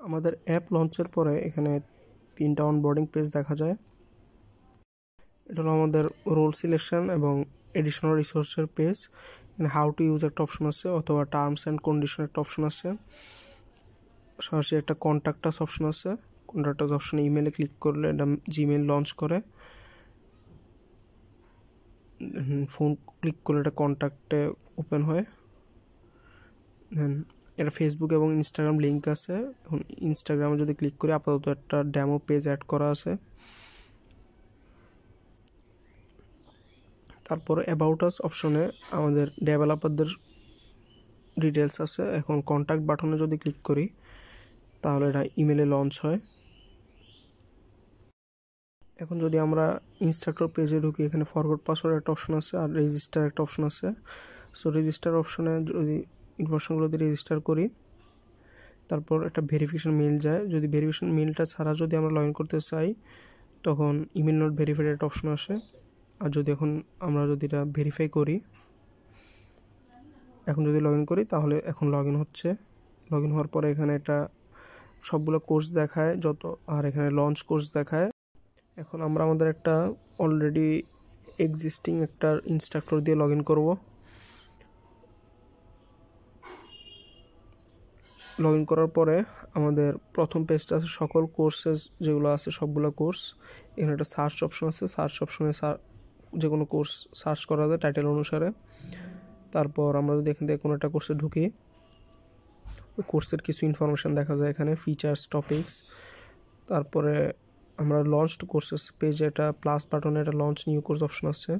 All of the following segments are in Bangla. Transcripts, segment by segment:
আমাদের অ্যাপ লঞ্চের পরে এখানে 3টা অনবোর্ডিং পেজ দেখা যায়। এটা হলো আমাদের রোল সিলেকশন এবং এডিশনাল রিসোর্সের পেজ। এখানে হাউ টু ইউজ একটা অপশন আছে, অথবা টার্মস অ্যান্ড কন্ডিশন একটা অপশন আছে। সরাসরি একটা কন্ট্যাক্ট আস অপশন আছে। কন্ট্যাক্ট আস অপশনে ইমেলে ক্লিক করলে এটা জিমেইল লঞ্চ করে। ফোন ক্লিক করলে এটা কন্ট্যাক্টে ওপেন হয়। দেন এটা ফেসবুক এবং ইনস্টাগ্রাম লিঙ্ক আছে। এখন ইনস্টাগ্রামে যদি ক্লিক করি, আপাতত একটা ডেমো পেজ অ্যাড করা আছে। তারপর অ্যাবাউট আস অপশনে আমাদের ডেভেলপারদের ডিটেলস আছে। এখন কন্ট্যাক্ট বাটনে যদি ক্লিক করি তাহলে এটা ইমেলে লঞ্চ হয়। এখন যদি আমরা ইনস্ট্রাক্টর পেজে ঢুকি, এখানে ফরগট পাসওয়ার্ড একটা অপশন আছে আর রেজিস্টার একটা অপশন আছে। সো রেজিস্টার অপশনে যদি ইনফরমেশনগুলো দিয়ে রেজিস্টার করি, তারপর একটা ভেরিফিকেশন মেইল যায়। যদি ভেরিফিকেশন মেইলটা ছাড়া যদি আমরা লগ ইন করতে চাই, তখন ইমেল নট ভেরিফাইড একটা অপশন আসে। আর যদি আমরা যদি এটা ভেরিফাই করি, এখন যদি লগ ইন করি তাহলে এখন লগ ইন হচ্ছে। লগ ইন হওয়ার পরে এখানে এটা সবগুলো কোর্স দেখায় আর এখানে লঞ্চ কোর্স দেখায়। এখন আমরা আমাদের একটা অলরেডি এক্সিস্টিং একটা ইনস্ট্রাক্টর দিয়ে লগ ইন করবো। লগ ইন করার পরে আমাদের প্রথম পেজটা আছে সকল কোর্সেস যেগুলো আছে সবগুলো কোর্স। এখানে একটা সার্চ অপশন আছে। সার্চ অপশনে যে কোনো কোর্স সার্চ করা যায় টাইটেল অনুসারে। তারপর আমরা যদি এখান থেকে কোনো একটা কোর্সে ঢুকি, ওই কোর্সের কিছু ইনফরমেশান দেখা যায় এখানে, ফিচার্স, টপিকস। তারপরে আমরা লঞ্চড কোর্সেস পেজে একটা প্লাস বাটনে একটা লঞ্চ নিউ কোর্স অপশন আছে।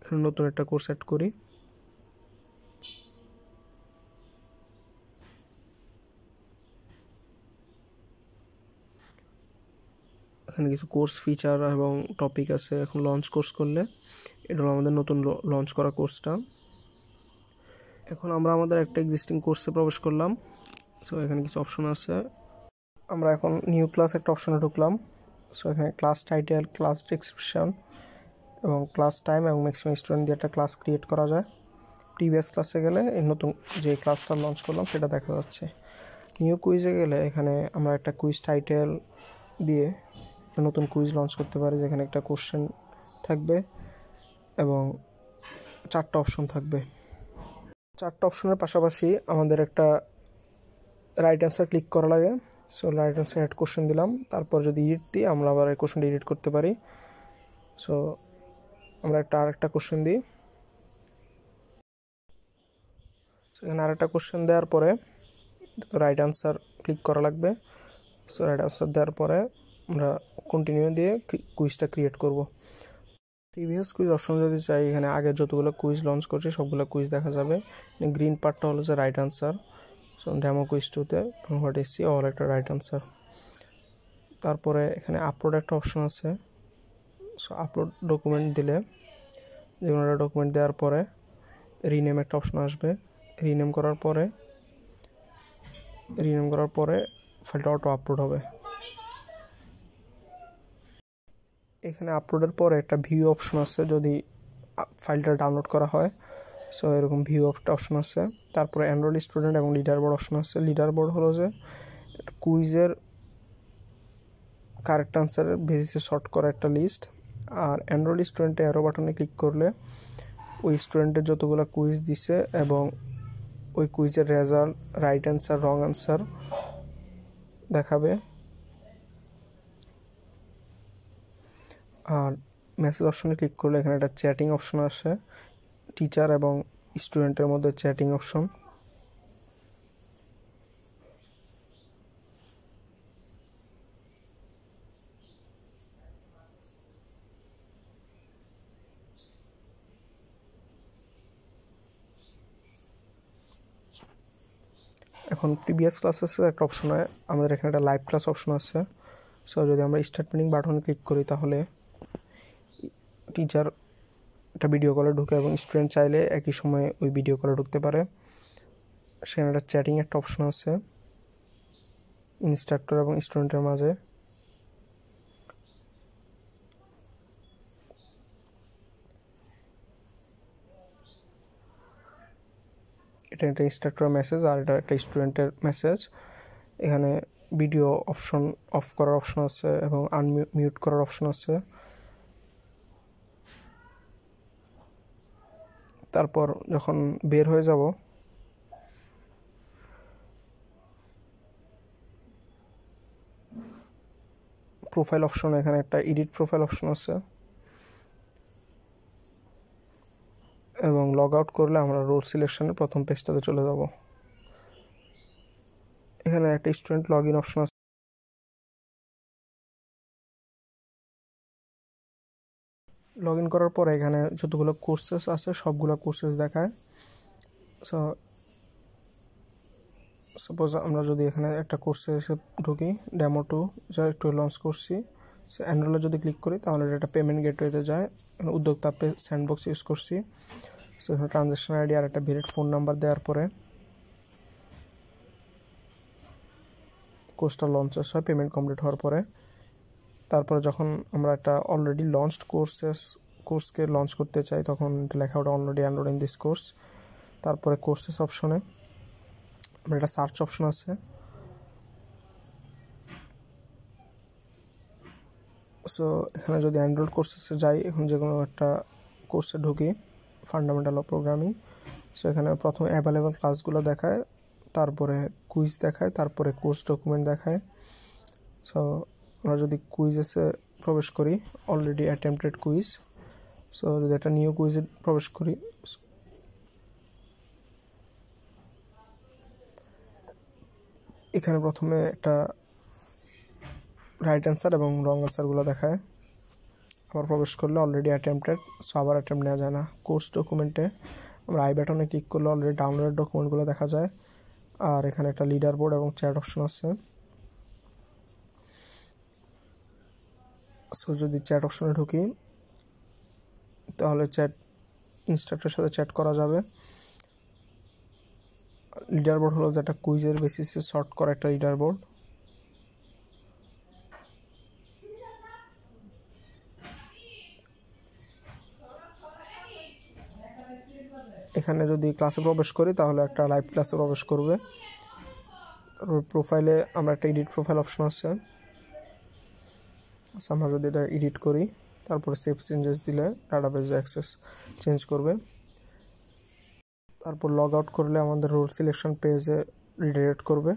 এখানে নতুন একটা কোর্স অ্যাড করি। এখানে কিছু কোর্স ফিচার এবং টপিক আছে। এখন লঞ্চ কোর্স করলে এটা হলো আমাদের নতুন লঞ্চ করা কোর্সটা। এখন আমরা আমাদের একটা এক্সিস্টিং কোর্সে প্রবেশ করলাম। সো এখানে কিছু অপশন আছে। আমরা এখন নিউ ক্লাস একটা অপশনে ঢুকলাম। সো এখানে ক্লাস টাইটেল, ক্লাস ডেসক্রিপশন এবং ক্লাস টাইম এবং ম্যাক্সিমাম স্টুডেন্ট দিয়ে একটা ক্লাস ক্রিয়েট করা যায়। প্রিভিয়াস ক্লাসে গেলে এই নতুন যে ক্লাসটা লঞ্চ করলাম সেটা দেখা যাচ্ছে। নিউ কুইজে গেলে এখানে আমরা একটা কুইজ টাইটেল দিয়ে একটা নতুন কুইজ লঞ্চ করতে পারি, যেখানে একটা কোশ্চেন থাকবে এবং 4টা অপশন থাকবে। 4টা অপশনের পাশাপাশি আমাদের একটা রাইট অ্যান্সার ক্লিক করা লাগে। So right answer add question দিলাম। তারপর যদি এডিট দিই, আমরা আবার এই কোশ্চেনটা এডিট করতে পারি। সো আমরা আরেকটা কোশ্চেন দিই। সেখানে আরেকটা কোশ্চেন দেওয়ার পরে রাইট অ্যান্সার ক্লিক করা লাগবে। সো রাইট অ্যান্সার দেওয়ার পরে আমরা কন্টিনিউ দিয়ে কুইজটা ক্রিয়েট করব। প্রিভিয়াস কুইজ অপশন যদি চাই, এখানে আগে যতগুলো কুইজ লঞ্চ করছি সবগুলো কুইজ দেখা যাবে। গ্রিন পার্টটা হলো যে right answer. So demo quiz 2তে হোয়াট ইজ সি অল একটা রাইট অ্যান্সার। তারপরে এখানে আপলোড একটা অপশন আছে। সো আপলোড ডকুমেন্ট দিলে, যে কোনো একটা ডকুমেন্ট দেওয়ার পরে রিনেম একটা অপশন আসবে। রিনেম করার পরে ফাইলটা অটো আপলোড হবে। এখানে আপলোডের পরে একটা ভিউ অপশন আছে যদি ফাইলটা ডাউনলোড করা হয়। সো এরকম ভিউ একটা অপশন আছে। তারপরে এনরোল স্টুডেন্ট এবং লিডার বোর্ড অপশন আছে। লিডার বোর্ড হলো যে কুইজের কারেক্ট আনসারের বেসিসে শর্ট করা একটা লিস্ট। আর এনরোল স্টুডেন্টে অ্যারো বাটনে ক্লিক করলে ওই স্টুডেন্টের যতগুলো কুইজ দিছে এবং ওই কুইজের result, right answer, wrong answer দেখাবে। আর মেসেজ অপশনে ক্লিক করলে এখানে একটা চ্যাটিং অপশন আসে, টিচার এবং স্টুডেন্টের মধ্যে চ্যাটিং অপশন। এখন প্রিভিয়াস ক্লাসেসের একটা অপশনে আমাদের এখানে একটা লাইভ ক্লাস অপশন আছে। সো যদি আমরা স্টার্ট মিটিং বাটনে ক্লিক করি তাহলে টিচার একটা ভিডিও কলে ঢুকে এবং স্টুডেন্ট চাইলে একই সময়ে ওই ভিডিও কলে ঢুকতে পারে। সেখানে একটা চ্যাটিং একটা অপশন আছে ইনস্ট্রাক্টর এবং স্টুডেন্টের মাঝে। এটা একটা ইনস্ট্রাক্টরের মেসেজ আর এটা একটা স্টুডেন্টের মেসেজ। এখানে ভিডিও অপশন অফ করার অপশন আছে এবং আনমিউট করার অপশন আছে। তারপর যখন বের হয়ে যাব প্রোফাইল অপশন, এখানে একটা এডিট প্রোফাইল অপশন আছে এবং লগ আউট করলে আমরা রোল সিলেকশনের প্রথম পেজটাতে চলে যাব। এখানে একটা স্টুডেন্ট লগ ইন অপশন আছে। লগ ইন করার পরে এখানে যতগুলো কোর্সেস আছে সবগুলো কোর্সেস দেখায়। সো সাপোজ আমরা যদি এখানে একটা কোর্সে এসে ঢুকি, ডেমো 2 যা একটু লঞ্চ করছি, সো এনরোলে যদি ক্লিক করি তাহলে এটা পেমেন্ট গেটওয়েতে যায়। উদ্যোক্তা অ্যাপে স্যান্ডবক্স ইউজ করছি। সো এখানে ট্রানজ্যাকশন আইডি আর একটা ভ্যালিড ফোন নাম্বার দেওয়ার পরে কোর্সটা লঞ্চেস হয় পেমেন্ট কমপ্লিট হওয়ার পরে। তারপরে যখন আমরা একটা অলরেডি লঞ্চড কোর্সকে লঞ্চ করতে চাই তখন লেখা ওটা already enrolled in this course. তারপরে কোর্সেস অপশনে আমরা একটা সার্চ অপশন আছে। সো এখানে যদি অ্যান্ড্রয়েড কোর্সেসে যাই, এখন যে কোনো একটা কোর্সে ঢুকি, ফান্ডামেন্টাল অফ প্রোগ্রামিং। সো এখানে প্রথমে অ্যাভেলেবল ক্লাসগুলো দেখায়, তারপরে কুইজ দেখায়, তারপরে কোর্স ডকুমেন্ট দেখায়। সো আমরা যদি কুইজেসে প্রবেশ করি, অলরেডি অ্যাটেম্পটেড কুইজ। সো যদি একটা নিউ কুইজে প্রবেশ করি, এখানে প্রথমে একটা রাইট অ্যান্সার এবং রং অ্যান্সারগুলো দেখায়। আবার প্রবেশ করলে অলরেডি অ্যাটেম্পটেড, সো আবার অ্যাটেম্প নেওয়া যায় না। কোর্স ডকুমেন্টে আমরা আই বাটনে ক্লিক করলে অলরেডি ডাউনলোডেড ডকুমেন্টগুলো দেখা যায়। আর এখানে একটা লিডার বোর্ড এবং চ্যাট অপশন আছে। সো যদি চ্যাট অপশনে ঢুকি তাহলে চ্যাট ইনস্ট্রাক্টরের সাথে চ্যাট করা যাবে। লিডার বোর্ড হলো যেটা কুইজের বেসিসে সর্ট করা একটা লিডার বোর্ড। এখানে যদি ক্লাসে প্রবেশ করি তাহলে একটা লাইভ ক্লাসে প্রবেশ করবে। তারপর প্রোফাইলে আমরা একটা এডিট প্রোফাইল অপশন আছে। আমরা যদি এটা এডিট করি তারপরে সেভ চেঞ্জেস দিলে ডাটাবেজে অ্যাক্সেস চেঞ্জ করবে। তারপর লগ আউট করলে আমাদের রোল সিলেকশন পেজে রিডাইরেক্ট করবে।